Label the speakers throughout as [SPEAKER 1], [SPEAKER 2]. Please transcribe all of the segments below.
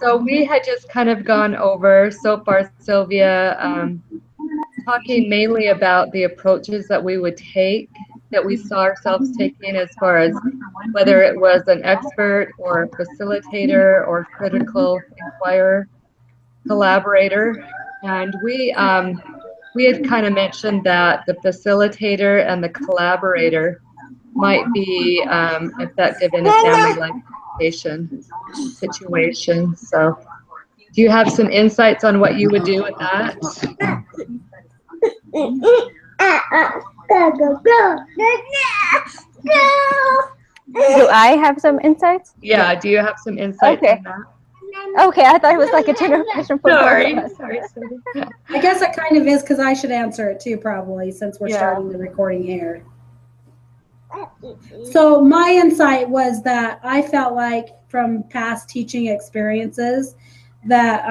[SPEAKER 1] So we had just kind of gone over so far, Sylvia, talking mainly about the approaches that we would take, that we saw ourselves taking as far as whether it was an expert or a facilitator or critical inquirer, collaborator. And we had kind of mentioned that the facilitator and the collaborator might be effective in a family life education situation. So do you have some insights on what you would do with that?
[SPEAKER 2] Do I have some insights?
[SPEAKER 1] Yeah, do you have some insights on that?
[SPEAKER 2] Okay, I thought it was like a general question for
[SPEAKER 1] Sorry.
[SPEAKER 2] both of us.
[SPEAKER 3] I guess it kind of is because I should answer it too, probably, since we're starting the recording here. So my insight was that I felt like from past teaching experiences that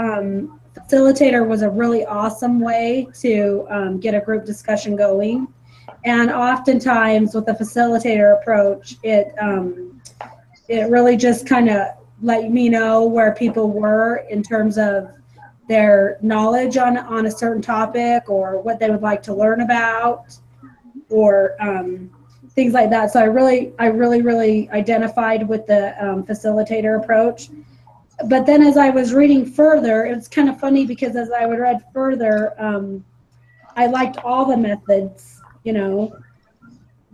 [SPEAKER 3] facilitator was a really awesome way to get a group discussion going. And oftentimes with the facilitator approach, it really just kind of let me know where people were in terms of their knowledge on a certain topic or what they would like to learn about or things like that. So I really identified with the facilitator approach. But then as I was reading further, it's kind of funny because as I would read further, I liked all the methods, you know,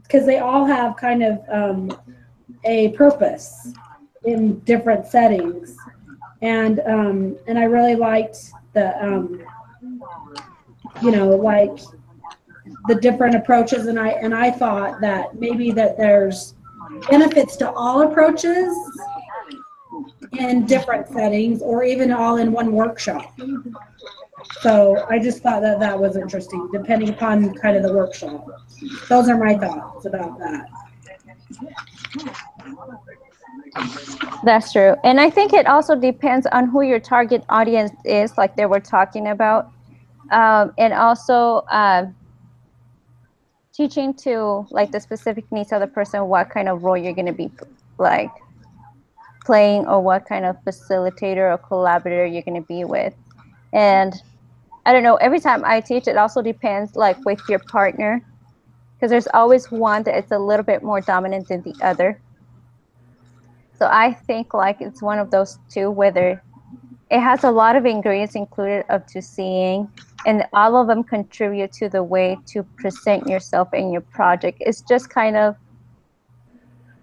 [SPEAKER 3] because they all have kind of a purpose in different settings. And I really liked the, you know, like the different approaches. And I thought that maybe that there's benefits to all approaches in different settings or even all in one workshop. So I just thought that that was interesting, depending upon kind of the workshop. Those are my thoughts about that.
[SPEAKER 2] That's true. And I think it also depends on who your target audience is, like they were talking about. And also teaching to like the specific needs of the person, what kind of role you're going to be like playing or what kind of facilitator or collaborator you're going to be with. And I don't know, every time I teach, it also depends like with your partner, because there's always one that is a little bit more dominant than the other. So I think like it's one of those two, whether it has a lot of ingredients included up to seeing, and all of them contribute to the way to present yourself in your project. It's just kind of,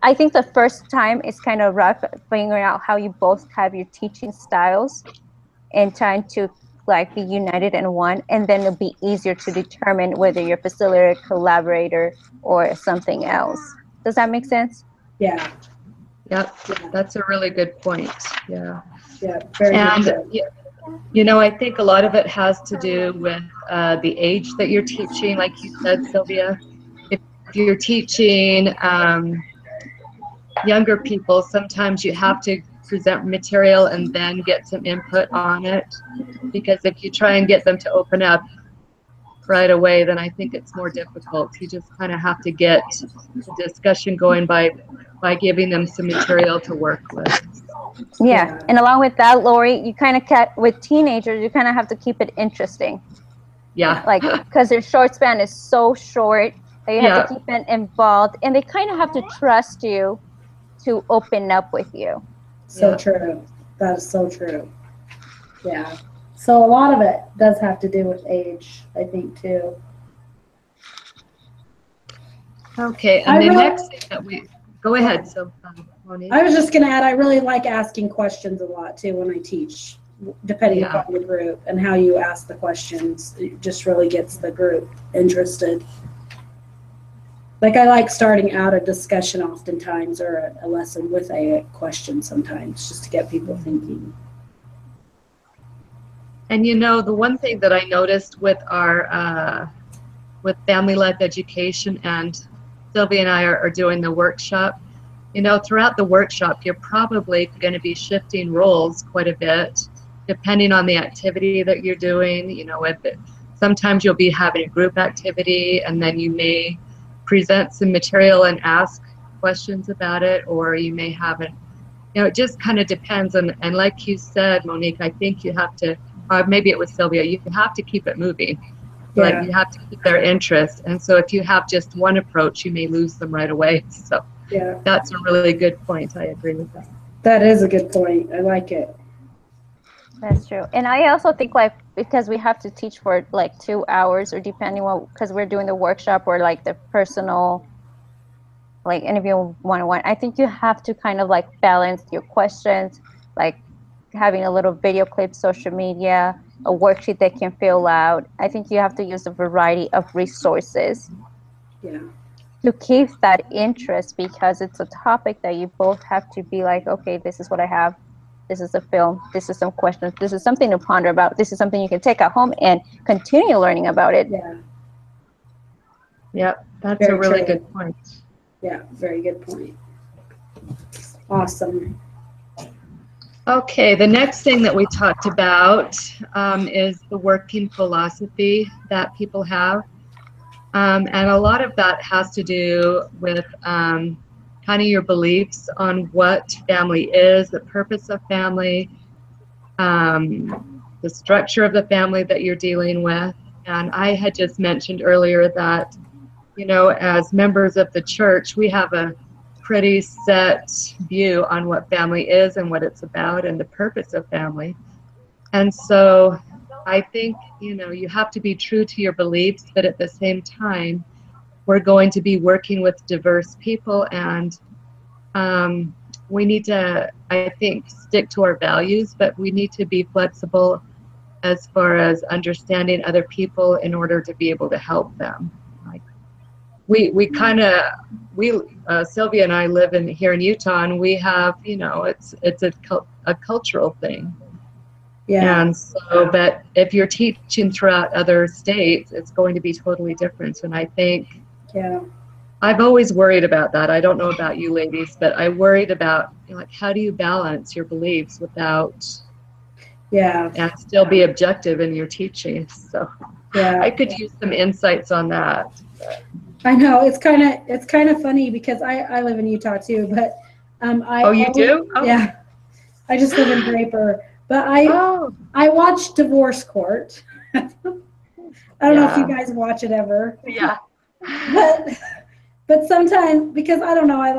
[SPEAKER 2] I think the first time it's kind of rough figuring out how you both have your teaching styles and trying to like be united in one, and then it'll be easier to determine whether you're a facilitator, collaborator, or something else. Does that make sense?
[SPEAKER 3] Yeah.
[SPEAKER 1] Yep, that's a really good point. Yeah.
[SPEAKER 3] Yeah. Very good.
[SPEAKER 1] You know, I think a lot of it has to do with the age that you're teaching, like you said, Sylvia. If you're teaching younger people, sometimes you have to present material and then get some input on it, because if you try and get them to open up right away, then I think it's more difficult. You just kind of have to get the discussion going by giving them some material to work with.
[SPEAKER 2] Yeah, and along with that, Lori, you kind of with teenagers, you kind of have to keep it interesting.
[SPEAKER 1] Yeah.
[SPEAKER 2] Like, because their short span is so short that you have to keep it involved, and they kind of have to trust you to open up with you.
[SPEAKER 3] So true. That is so true. Yeah. So a lot of it does have to do with age, I think, too.
[SPEAKER 1] Okay, and the next thing that we go ahead. So, Monique.
[SPEAKER 3] I was just going to add, I really like asking questions a lot too when I teach, depending upon the group and how you ask the questions. It just really gets the group interested. Like I like starting out a discussion oftentimes or a lesson with a question sometimes, just to get people thinking.
[SPEAKER 1] And you know, the one thing that I noticed with our with family life education, and Sylvia and I are doing the workshop, you know, throughout the workshop, you're probably going to be shifting roles quite a bit, depending on the activity that you're doing. You know, sometimes you'll be having a group activity, and then you may present some material and ask questions about it, or you may have it just kind of depends. And like you said, Monique, I think you have to, or maybe it was Sylvia, you have to keep it moving. Like
[SPEAKER 3] Yeah.
[SPEAKER 1] you have to keep their interest. And so if you have just one approach, you may lose them right away. So
[SPEAKER 3] Yeah.
[SPEAKER 1] that's a really good point. I agree with that.
[SPEAKER 3] That is a good point. I like it.
[SPEAKER 2] That's true. And I also think like because we have to teach for like 2 hours or depending on because we're doing the workshop or like the personal like interview one-on-one, I think you have to kind of like balance your questions, like having a little video clip, social media, a worksheet that can fill out. I think you have to use a variety of resources
[SPEAKER 3] Yeah.
[SPEAKER 2] to keep that interest because it's a topic that you both have to be like, okay, this is what I have. This is a film. This is some questions. This is something to ponder about. This is something you can take at home and continue learning about it.
[SPEAKER 3] Yeah.
[SPEAKER 1] Yep, that's
[SPEAKER 3] Very
[SPEAKER 1] a really
[SPEAKER 3] true.
[SPEAKER 1] good point.
[SPEAKER 3] Yeah. Very good point. Awesome.
[SPEAKER 1] Okay, the next thing that we talked about is the working philosophy that people have. And a lot of that has to do with kind of your beliefs on what family is, the purpose of family, the structure of the family that you're dealing with. And I had just mentioned earlier that, you know, as members of the church, we have a pretty set view on what family is and what it's about and the purpose of family. And so I think, you know, you have to be true to your beliefs, but at the same time, we're going to be working with diverse people, and we need to, I think, stick to our values, but we need to be flexible as far as understanding other people in order to be able to help them. Like we kind of, Sylvia and I live here in Utah, and we have, you know, it's a cultural thing.
[SPEAKER 3] Yeah.
[SPEAKER 1] And so, but if you're teaching throughout other states, it's going to be totally different. And I think
[SPEAKER 3] Yeah.
[SPEAKER 1] I've always worried about that. I don't know about you ladies, but I worried about, you know, like, how do you balance your beliefs without,
[SPEAKER 3] Yeah.
[SPEAKER 1] and still be objective in your teaching? So
[SPEAKER 3] Yeah.
[SPEAKER 1] I could use some insights on that.
[SPEAKER 3] I know it's kind of funny because I live in Utah too, but I
[SPEAKER 1] Oh, you
[SPEAKER 3] always,
[SPEAKER 1] do? Oh.
[SPEAKER 3] yeah, I just live in Draper, but
[SPEAKER 1] Oh,
[SPEAKER 3] I watch Divorce Court. I don't know if you
[SPEAKER 1] yeah.
[SPEAKER 3] guys watch it ever,
[SPEAKER 1] Yeah.
[SPEAKER 3] but sometimes because I don't know, I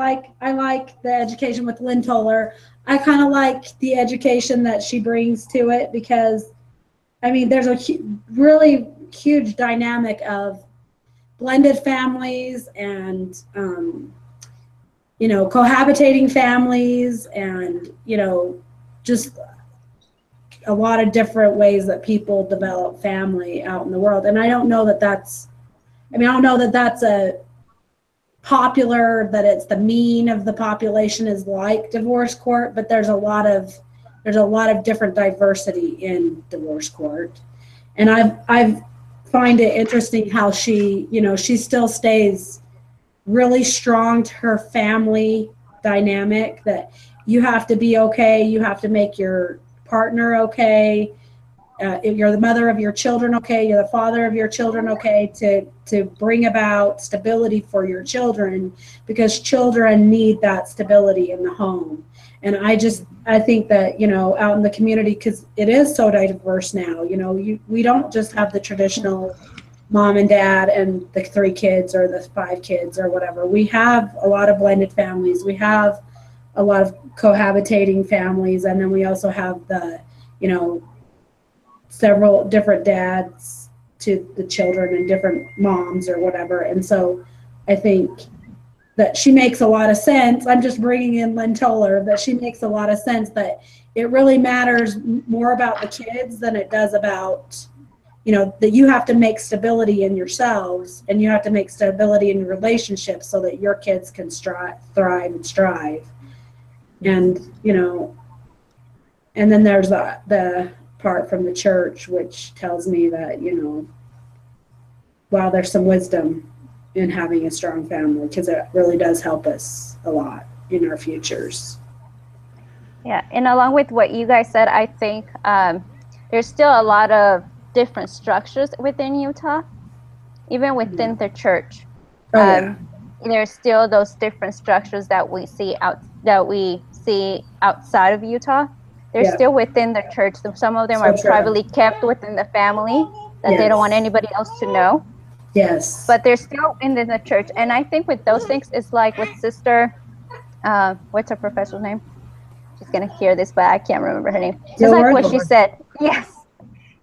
[SPEAKER 3] like the education with Lynn Toller. I kind of like the education that she brings to it because I mean there's a really huge dynamic of blended families and you know, cohabitating families and, you know, just a lot of different ways that people develop family out in the world. And I don't know that that's, I mean, I don't know that that's a popular, that it's the mean of the population is like divorce court, but there's a lot of different diversity in divorce court. And I've find it interesting how she, you know, she still stays really strong to her family dynamic that you have to be okay, you have to make your partner okay, if you're the mother of your children okay, you're the father of your children okay, to bring about stability for your children because children need that stability in the home. And I think that, you know, out in the community, because it is so diverse now, you know, we don't just have the traditional mom and dad and the 3 kids or the 5 kids or whatever. We have a lot of blended families. We have a lot of cohabitating families. And then we also have the, you know, several different dads to the children and different moms or whatever. And so I think that she makes a lot of sense. I'm just bringing in Lynn Toller, that she makes a lot of sense that it really matters more about the kids than it does about, you know, that you have to make stability in yourselves and you have to make stability in your relationships so that your kids can thrive and strive. And, you know, and then there's the part from the church, which tells me that, you know, wow, there's some wisdom in having a strong family because it really does help us a lot in our futures.
[SPEAKER 2] Yeah, and along with what you guys said, I think there's still a lot of different structures within Utah, even within the church.
[SPEAKER 3] Oh, yeah.
[SPEAKER 2] There's still those different structures that we see see outside of Utah. They're
[SPEAKER 3] Yeah.
[SPEAKER 2] still within the church. Some of them
[SPEAKER 3] So
[SPEAKER 2] are
[SPEAKER 3] true.
[SPEAKER 2] privately kept within the family that they don't want anybody else to know.
[SPEAKER 3] Yes.
[SPEAKER 2] But they're still in the church. And I think with those things, it's like with Sister, what's her professor's name? She's going to hear this, but I can't remember her name. It's like what she said. Yes.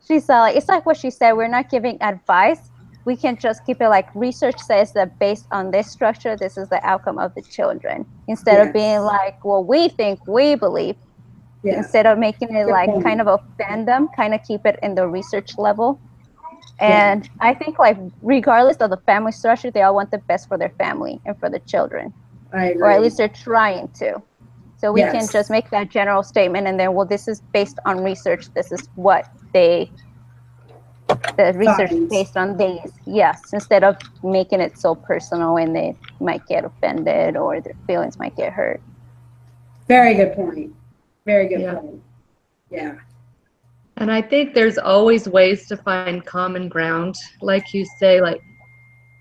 [SPEAKER 2] She's like, it's like what she said. We're not giving advice. We can just keep it like research says that based on this structure, this is the outcome of the children. Instead of being like, well, we think, we believe. Yeah. Instead of making it like kind of offend them, kind of keep it in the research level. And I think like regardless of the family structure, they all want the best for their family and for the children.
[SPEAKER 3] I agree.
[SPEAKER 2] Or at least they're trying to. So we can just make that general statement and then, well, this is based on research. This is what the research based on these. Yes, instead of making it so personal and they might get offended or their feelings might get hurt.
[SPEAKER 3] Very good point. Very good point. Yeah.
[SPEAKER 1] And I think there's always ways to find common ground. Like you say, like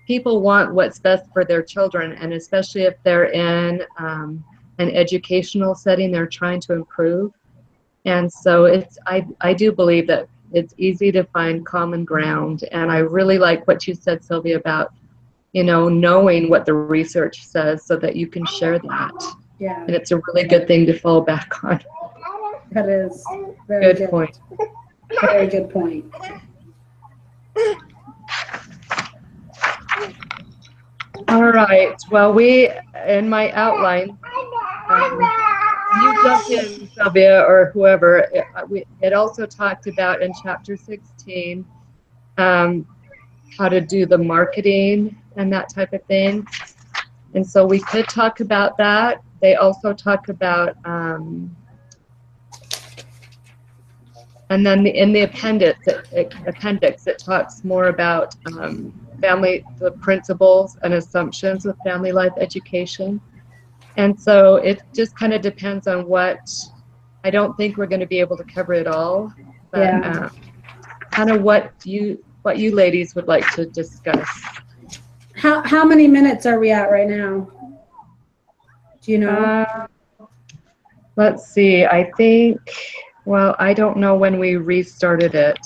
[SPEAKER 1] people want what's best for their children, and especially if they're in an educational setting, they're trying to improve. And so I do believe that it's easy to find common ground. And I really like what you said, Sylvia, about, you know, knowing what the research says so that you can share that.
[SPEAKER 3] Yeah.
[SPEAKER 1] And it's a really good thing to fall back on.
[SPEAKER 3] That is very
[SPEAKER 1] good point.
[SPEAKER 3] Very good point.
[SPEAKER 1] All right. Well, in my outline, you jumped in, Sylvia, or whoever. It also talked about in chapter 16 how to do the marketing and that type of thing. And so we could talk about that. They also talk about, and then in the appendix, it talks more about the principles and assumptions with family life education. And so it just kind of depends on I don't think we're going to be able to cover it all, but kind of what you ladies would like to discuss.
[SPEAKER 3] How many minutes are we at right now? Do you know?
[SPEAKER 1] Let's see. I think, well, I don't know when we restarted it.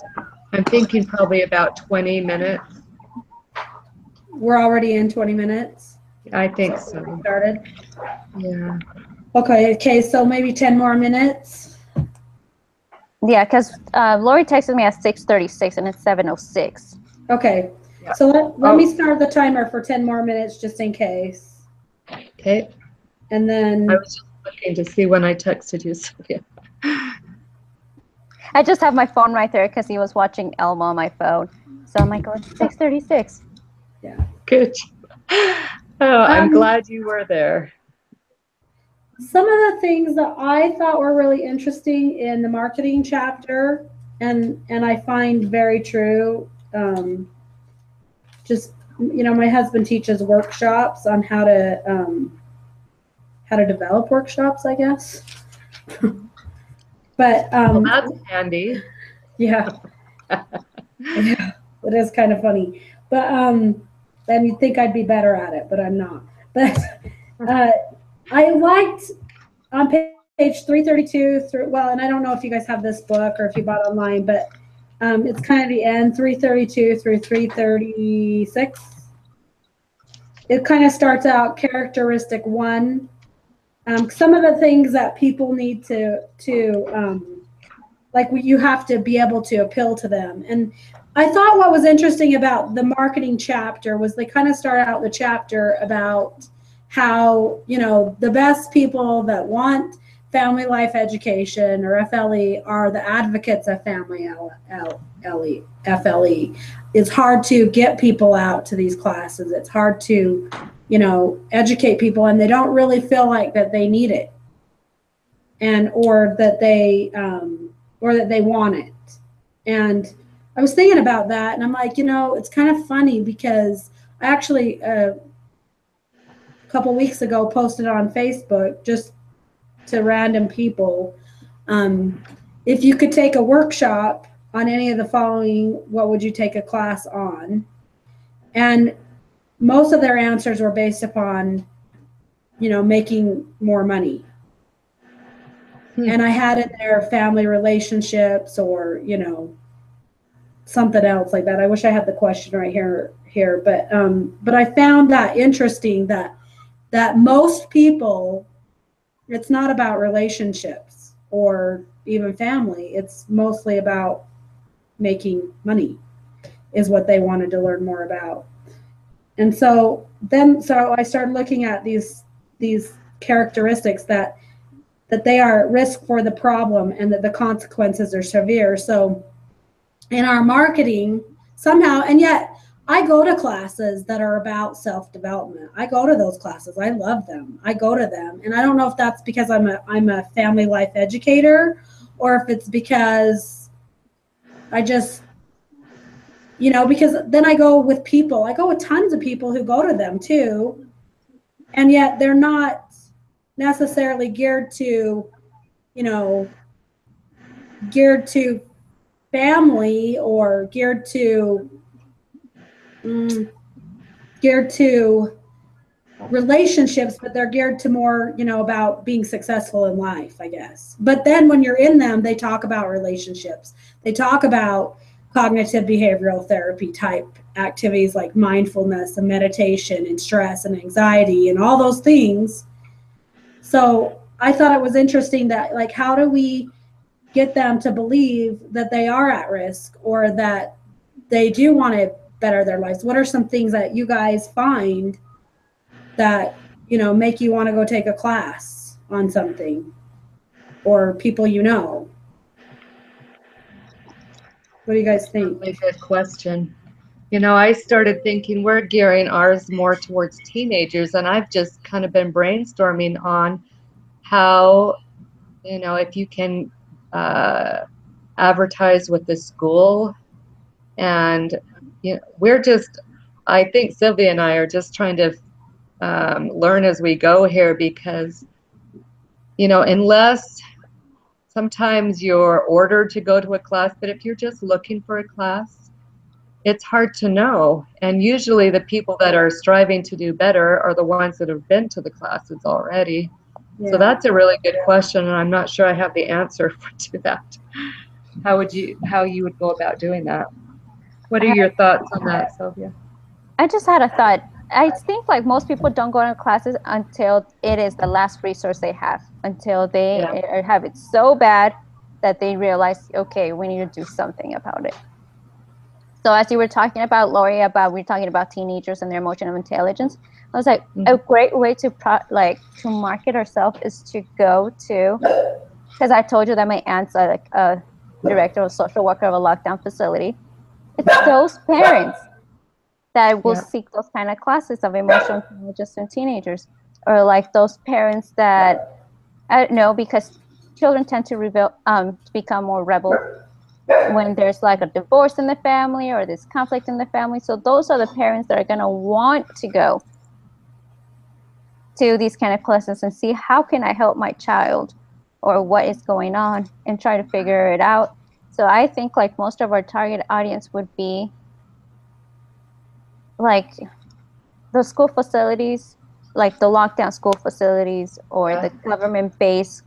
[SPEAKER 1] I'm thinking probably about 20 minutes.
[SPEAKER 3] We're already in 20 minutes?
[SPEAKER 1] I think so.
[SPEAKER 3] Started?
[SPEAKER 1] Yeah.
[SPEAKER 3] Okay, so maybe 10 more minutes?
[SPEAKER 2] Yeah, because Lori texted me at 6:36 and it's 7:06.
[SPEAKER 3] Okay. Yeah. So let me start the timer for 10 more minutes just in case.
[SPEAKER 1] Okay.
[SPEAKER 3] And then
[SPEAKER 1] I was just looking to see when I texted you, Sophia.
[SPEAKER 2] I just have my phone right there because he was watching Elmo on my phone. So I'm like, 6:36.
[SPEAKER 3] Yeah.
[SPEAKER 1] Good. Oh, I'm glad you were there.
[SPEAKER 3] Some of the things that I thought were really interesting in the marketing chapter, and I find very true, just, you know, my husband teaches workshops on how to develop workshops, I guess. But
[SPEAKER 1] well, that's handy.
[SPEAKER 3] Yeah. Yeah, it is kind of funny. But and you'd think I'd be better at it, but I'm not. But I liked on page 332 through, well, and I don't know if you guys have this book or if you bought it online, but it's kind of the end, 332 through 336. It kind of starts out characteristic 1. Some of the things that people need to like you have to be able to appeal to them. And I thought what was interesting about the marketing chapter was they kind of start out the chapter about how, you know, the best people that want family life education or FLE are the advocates of family FLE. It's hard to get people out to these classes. It's hard to, you know, educate people, and they don't really feel like that they need it, and or that they want it. And I was thinking about that, and I'm like, you know, it's kind of funny because I actually a couple weeks ago posted on Facebook just to random people, if you could take a workshop on any of the following, what would you take a class on? And most of their answers were based upon, you know, making more money. And I had in there family relationships or, you know, something else like that. I wish I had the question right here, but I found that interesting that most people, it's not about relationships or even family. It's mostly about making money is what they wanted to learn more about. And so I started looking at these characteristics that they are at risk for the problem and that the consequences are severe. So in our marketing, somehow, and yet I go to classes that are about self-development. I go to those classes. I love them. I go to them. And I don't know if that's because I'm a family life educator or if it's because I just, you know, because then I go with people. I go with tons of people who go to them too. And yet they're not necessarily geared to, you know, geared to family or geared to relationships, but they're geared to more, you know, about being successful in life, I guess. But then when you're in them, they talk about relationships. They talk about cognitive behavioral therapy type activities like mindfulness and meditation and stress and anxiety and all those things. So I thought it was interesting that, like, how do we get them to believe that they are at risk or that they do want to better their lives? What are some things that you guys find that, you know, make you want to go take a class on something, or people you know? What do you guys think?
[SPEAKER 1] Really good question. You know, I started thinking we're gearing ours more towards teenagers, and I've just kind of been brainstorming on how, you know, if you can advertise with the school. And you know, I think Sylvia and I are just trying to learn as we go here because, you know, unless sometimes you're ordered to go to a class, but if you're just looking for a class, it's hard to know. And usually the people that are striving to do better are the ones that have been to the classes already.
[SPEAKER 3] Yeah.
[SPEAKER 1] So that's a really good question, and I'm not sure I have the answer to that. How you would go about doing that? What are your thoughts on that, Sylvia?
[SPEAKER 2] I just had a thought. I think like most people don't go to classes until it is the last resource they have, until they have it so bad that they realize, okay, we need to do something about it. So as you were talking about, Lori, we're talking about teenagers and their emotional intelligence. I was like, a great way to market ourselves is to go to, because I told you that my aunt's a director of social worker of a lockdown facility. It's those parents that will seek those kind of classes of emotional intelligence in teenagers, or like those parents that, I don't know, because children tend to become more rebel when there's like a divorce in the family or this conflict in the family. So those are the parents that are going to want to go to these kind of classes and see how can I help my child or what is going on and try to figure it out. So I think like most of our target audience would be like the school facilities, like the lockdown school facilities, or the government base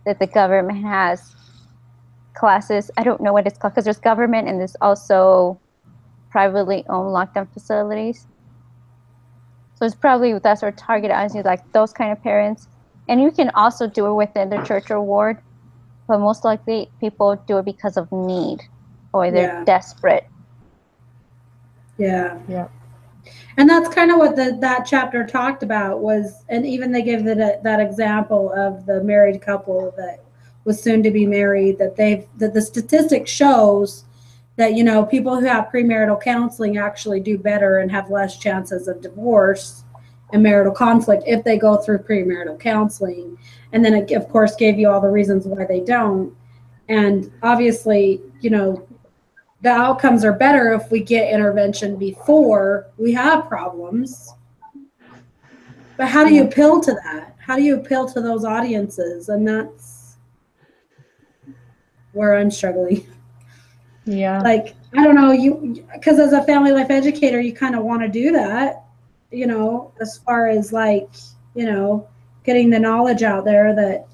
[SPEAKER 2] that the government has classes. I don't know what it's called because there's government and there's also privately owned lockdown facilities. So it's probably that's our target audience, like those kind of parents. And you can also do it within the church or ward, but most likely people do it because of need or they're desperate.
[SPEAKER 3] Yeah.
[SPEAKER 1] Yeah.
[SPEAKER 3] And that's kind of what that chapter talked about was, and even they gave that example of the married couple that was soon to be married, that the statistic shows that, you know, people who have premarital counseling actually do better and have less chances of divorce and marital conflict if they go through premarital counseling. And then it, of course, gave you all the reasons why they don't. And obviously, you know, the outcomes are better if we get intervention before we have problems. But how do you appeal to that? How do you appeal to those audiences? And that's where I'm struggling.
[SPEAKER 1] Yeah.
[SPEAKER 3] Like, I don't know, because as a family life educator, you kind of want to do that, you know, as far as like, you know, getting the knowledge out there that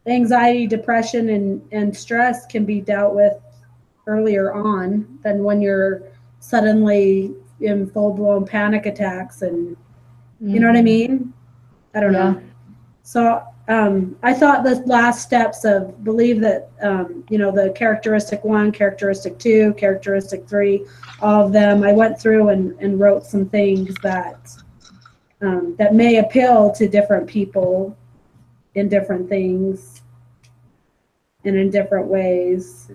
[SPEAKER 3] anxiety, depression, and stress can be dealt with earlier on than when you're suddenly in full-blown panic attacks. And you know what I mean? I don't know. So I thought the last steps of believe that, the characteristic 1, characteristic 2, characteristic 3, all of them, I went through and wrote some things that that may appeal to different people in different things and in different ways.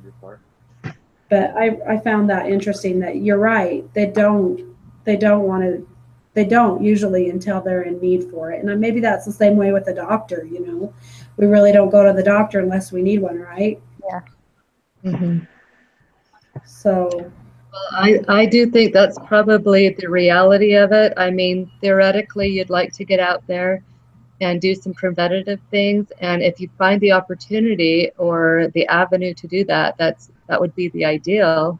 [SPEAKER 3] But I found that interesting that you're right. They don't usually until they're in need for it. And maybe that's the same way with the doctor, We really don't go to the doctor unless we need one, right?
[SPEAKER 2] Yeah.
[SPEAKER 1] Mm-hmm.
[SPEAKER 3] So.
[SPEAKER 1] Well, I do think that's probably the reality of it. I mean, theoretically, you'd like to get out there and do some preventative things. And if you find the opportunity or the avenue to do that, that would be the ideal.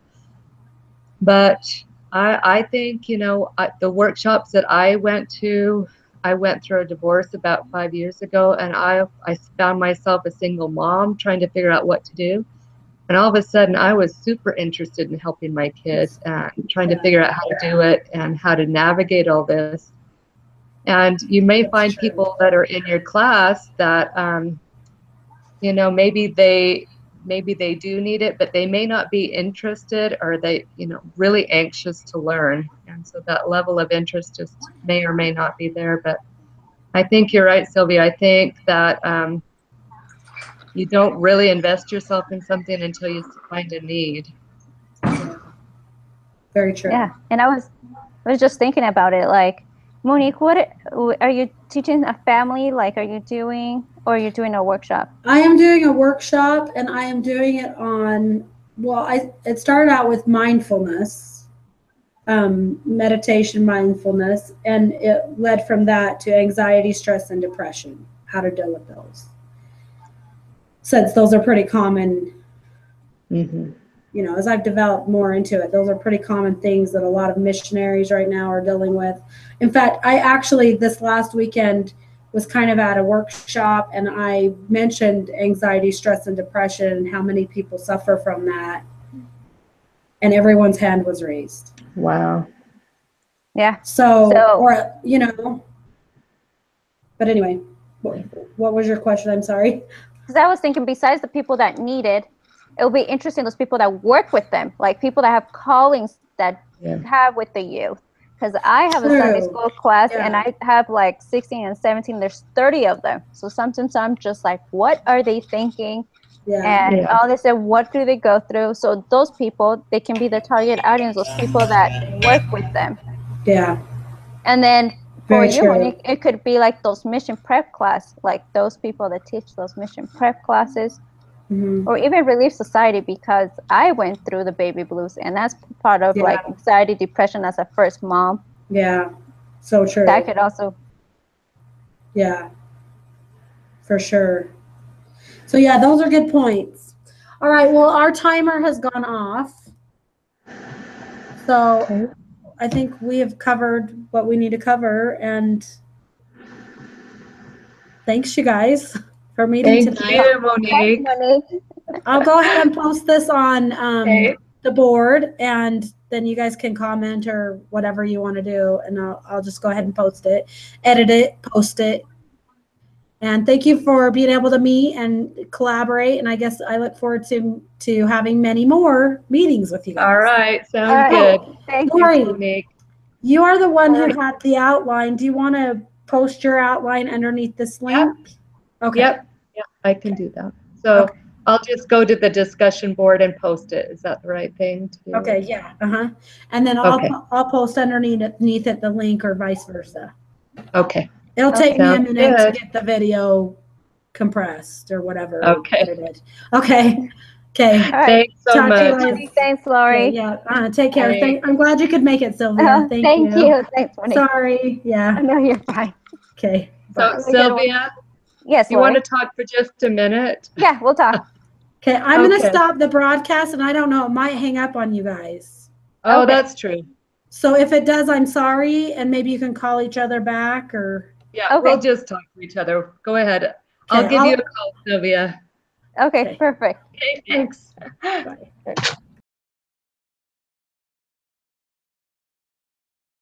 [SPEAKER 1] But I think, the workshops that I went through a divorce about 5 years ago, and I found myself a single mom trying to figure out what to do. And all of a sudden, I was super interested in helping my kids and trying to figure out how to do it and how to navigate all this. And you may find people that are in your class that, maybe they do need it, but they may not be interested, or they, really anxious to learn. And so that level of interest just may or may not be there. But I think you're right, Sylvia. I think that you don't really invest yourself in something until you find a need.
[SPEAKER 3] Very true.
[SPEAKER 2] Yeah, and I was just thinking about it. Like, Monique, what are you teaching a family? Like, are you doing a workshop?
[SPEAKER 3] I am doing a workshop, and I am doing it on. Well, it started out with mindfulness, meditation, mindfulness, and it led from that to anxiety, stress, and depression. How to deal with those, since those are pretty common.
[SPEAKER 1] Mm-hmm.
[SPEAKER 3] As I've developed more into it, those are pretty common things that a lot of missionaries right now are dealing with. In fact, I actually, this last weekend, was kind of at a workshop, and I mentioned anxiety, stress, and depression, and how many people suffer from that. And everyone's hand was raised.
[SPEAKER 1] Wow.
[SPEAKER 2] Yeah.
[SPEAKER 3] So but anyway, what was your question? I'm sorry.
[SPEAKER 2] Because I was thinking, besides the people that need it, it will be interesting, those people that work with them, like people that have callings that have with the youth. Because I have a Sunday school class, and I have like 16 and 17. There's 30 of them. So sometimes I'm just like, what are they thinking? And all this, and what do they go through? So those people, they can be the target audience, those people that work with them.
[SPEAKER 3] Yeah.
[SPEAKER 2] And then for you, Monique, it could be like those mission prep class, like those people that teach those mission prep classes. Mm-hmm. Or even Relief Society, because I went through the baby blues, and that's part of like anxiety, depression as a first mom.
[SPEAKER 3] Yeah, so true.
[SPEAKER 2] That could also.
[SPEAKER 3] Yeah, for sure. So yeah, those are good points. All right, well, our timer has gone off. So I think we have covered what we need to cover, and thanks you guys for meeting tonight.
[SPEAKER 1] Thank you, Monique.
[SPEAKER 2] Thanks, Monique.
[SPEAKER 3] I'll go ahead and post this on the board, and then you guys can comment or whatever you want to do, and I'll just go ahead and post it, edit it, post it. And thank you for being able to meet and collaborate, and I guess I look forward to having many more meetings with you guys.
[SPEAKER 1] All right, sounds good.
[SPEAKER 2] Thank
[SPEAKER 3] Lori,
[SPEAKER 2] you,
[SPEAKER 1] Monique.
[SPEAKER 3] You are the one who had the outline. Do you want to post your outline underneath this link?
[SPEAKER 1] Yep. Okay. Yep, I can do that. So I'll just go to the discussion board and post it. Is that the right thing to do?
[SPEAKER 3] Okay, yeah. And then I'll post underneath it the link, or vice versa.
[SPEAKER 1] Okay.
[SPEAKER 3] It'll take me a minute to get the video compressed or whatever. Edited. Okay. Okay.
[SPEAKER 1] Thanks so much.
[SPEAKER 2] Thanks, Lori.
[SPEAKER 3] Yeah. Take care. I'm glad you could make it, Sylvia. Thank you.
[SPEAKER 2] Thanks, Monique.
[SPEAKER 3] Sorry. Yeah.
[SPEAKER 2] No, you're fine.
[SPEAKER 3] Okay.
[SPEAKER 1] So, Sylvia,
[SPEAKER 2] yes,
[SPEAKER 1] you want to talk for just a minute?
[SPEAKER 2] Yeah, we'll talk.
[SPEAKER 3] Okay, I'm going to stop the broadcast, and I don't know, it might hang up on you guys.
[SPEAKER 1] Oh, that's true.
[SPEAKER 3] So if it does, I'm sorry, and maybe you can call each other back, or.
[SPEAKER 1] Yeah, we'll just talk to each other. Go ahead. I'll
[SPEAKER 3] Okay,
[SPEAKER 1] give you a call, Sylvia.
[SPEAKER 2] Okay,
[SPEAKER 3] Okay.
[SPEAKER 2] perfect.
[SPEAKER 1] Okay, thanks.
[SPEAKER 3] Bye.